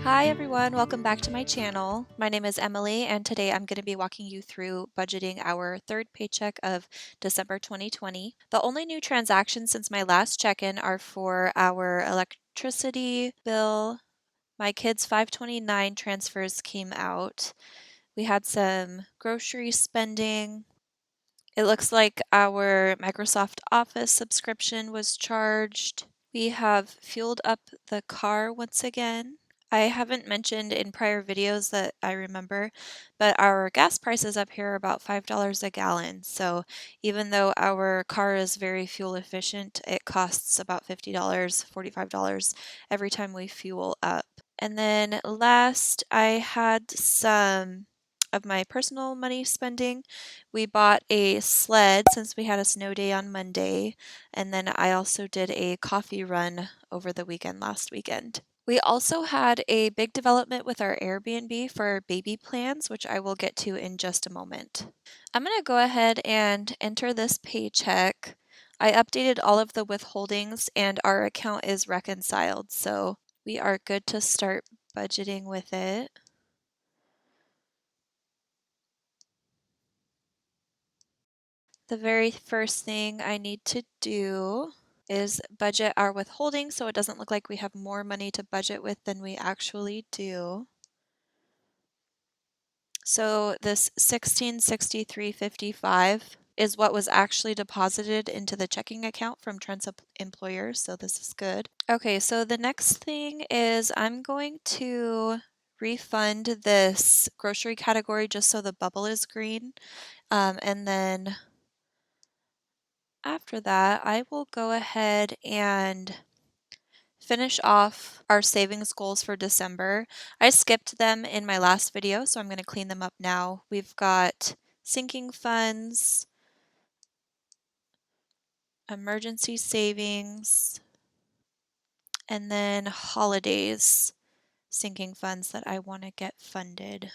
Hi everyone, welcome back to my channel. My name is Emily and today I'm going to be walking you through budgeting our third paycheck of December 2020. The only new transactions since my last check-in are for our electricity bill. My kids' 529 transfers came out. We had some grocery spending. It looks like our Microsoft Office subscription was charged. We have fueled up the car once again. I haven't mentioned in prior videos that I remember, but our gas prices up here are about $5 a gallon. So even though our car is very fuel efficient, it costs about $50, $45 every time we fuel up. And then last, I had some of my personal money spending. We bought a sled since we had a snow day on Monday, and then I also did a coffee run over the weekend last weekend. We also had a big development with our Airbnb for baby plans, which I will get to in just a moment. I'm going to go ahead and enter this paycheck. I updated all of the withholdings and our account is reconciled, so we are good to start budgeting with it. The very first thing I need to do is budget our withholding so it doesn't look like we have more money to budget with than we actually do. So this $1663.55 is what was actually deposited into the checking account from Trent's employer, so this is good. Okay, so the next thing is I'm going to refund this grocery category just so the bubble is green. And then after that, I will go ahead and finish off our savings goals for December. I skipped them in my last video, so I'm going to clean them up now. We've got sinking funds, emergency savings, and then holidays sinking funds that I want to get funded.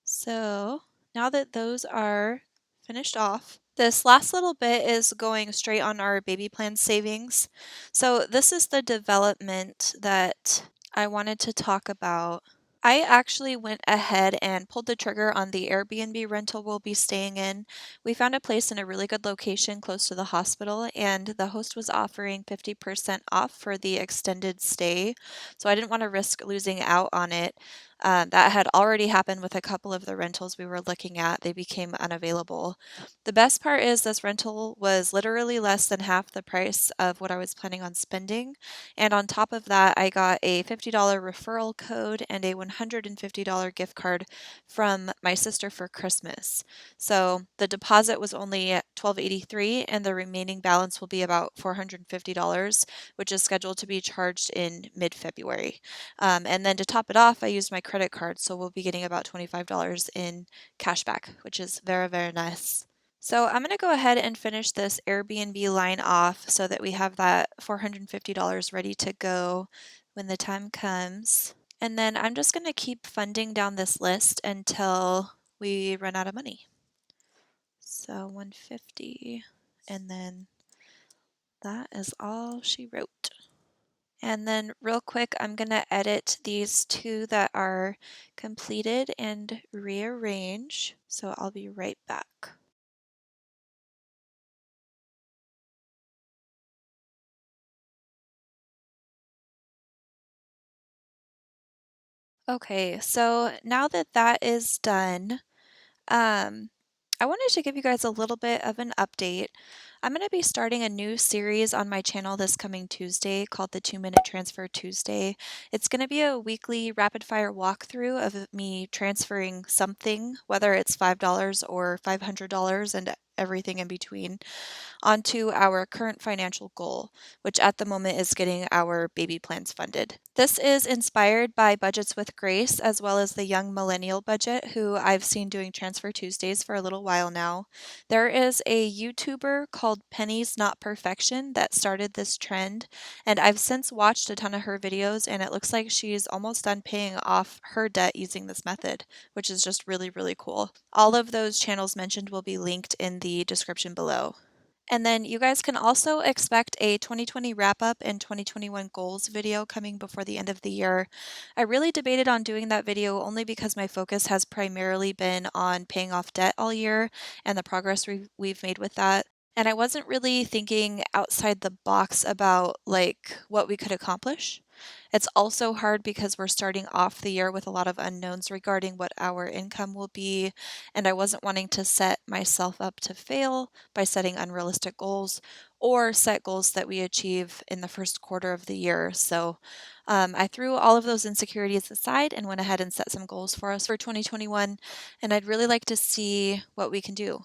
So now that those are finished off, this last little bit is going straight on our baby plan savings. So this is the development that I wanted to talk about. I actually went ahead and pulled the trigger on the Airbnb rental we'll be staying in. We found a place in a really good location close to the hospital, and the host was offering 50% off for the extended stay. So I didn't want to risk losing out on it. That had already happened with a couple of the rentals we were looking at. They became unavailable. The best part is this rental was literally less than half the price of what I was planning on spending. And on top of that, I got a $50 referral code and a $150 gift card from my sister for Christmas. So the deposit was only at $1,283 and the remaining balance will be about $450, which is scheduled to be charged in mid-February. And then to top it off, I used my credit card, so we'll be getting about $25 in cash back, which is very, very nice. So I'm going to go ahead and finish this Airbnb line off so that we have that $450 ready to go when the time comes. And then I'm just going to keep funding down this list until we run out of money. So 150, and then that is all she wrote. And then real quick, I'm going to edit these two that are completed and rearrange. So I'll be right back. Okay, so now that that is done, I wanted to give you guys a little bit of an update. I'm going to be starting a new series on my channel this coming Tuesday called the 2-Minute Transfer Tuesday. It's going to be a weekly rapid fire walkthrough of me transferring something, whether it's $5 or $500 and everything in between, onto our current financial goal, which at the moment is getting our baby plans funded. This is inspired by Budgets with Grace, as well as the Young Millennial Budget, who I've seen doing Transfer Tuesdays for a little while now. There is a YouTuber called Penny's Not Perfection that started this trend, and I've since watched a ton of her videos, and it looks like she's almost done paying off her debt using this method, which is just really, really cool. All of those channels mentioned will be linked in the description below. And then you guys can also expect a 2020 wrap up and 2021 goals video coming before the end of the year. I really debated on doing that video only because my focus has primarily been on paying off debt all year and the progress we've made with that. And I wasn't really thinking outside the box about like what we could accomplish. It's also hard because we're starting off the year with a lot of unknowns regarding what our income will be, and I wasn't wanting to set myself up to fail by setting unrealistic goals or set goals that we achieve in the first quarter of the year. So I threw all of those insecurities aside and went ahead and set some goals for us for 2021, and I'd really like to see what we can do.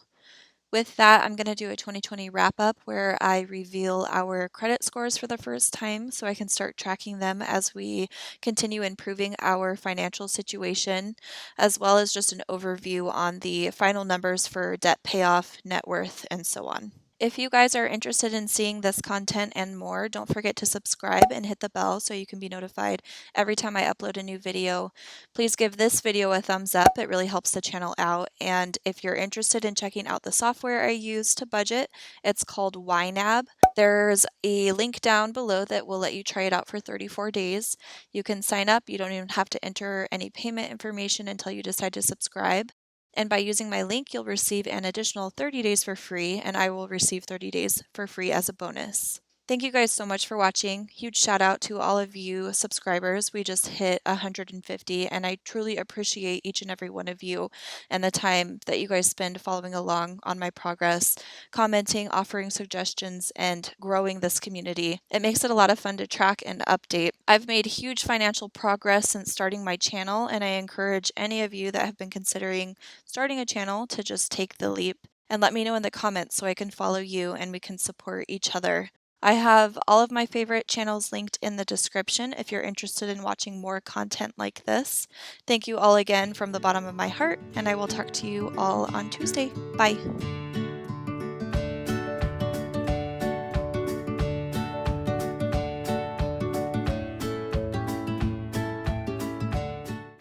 With that, I'm going to do a 2020 wrap up where I reveal our credit scores for the first time so I can start tracking them as we continue improving our financial situation, as well as just an overview on the final numbers for debt payoff, net worth, and so on. If you guys are interested in seeing this content and more, don't forget to subscribe and hit the bell so you can be notified every time I upload a new video. Please give this video a thumbs up, it really helps the channel out. And if you're interested in checking out the software I use to budget, it's called YNAB. There's a link down below that will let you try it out for 34 days. You can sign up, you don't even have to enter any payment information until you decide to subscribe. And by using my link, you'll receive an additional 30 days for free, and I will receive 30 days for free as a bonus. Thank you guys so much for watching. Huge shout out to all of you subscribers. We just hit 150, and I truly appreciate each and every one of you and the time that you guys spend following along on my progress, commenting, offering suggestions, and growing this community. It makes it a lot of fun to track and update. I've made huge financial progress since starting my channel, and I encourage any of you that have been considering starting a channel to just take the leap and let me know in the comments so I can follow you and we can support each other. I have all of my favorite channels linked in the description if you're interested in watching more content like this. Thank you all again from the bottom of my heart, and I will talk to you all on Tuesday. Bye.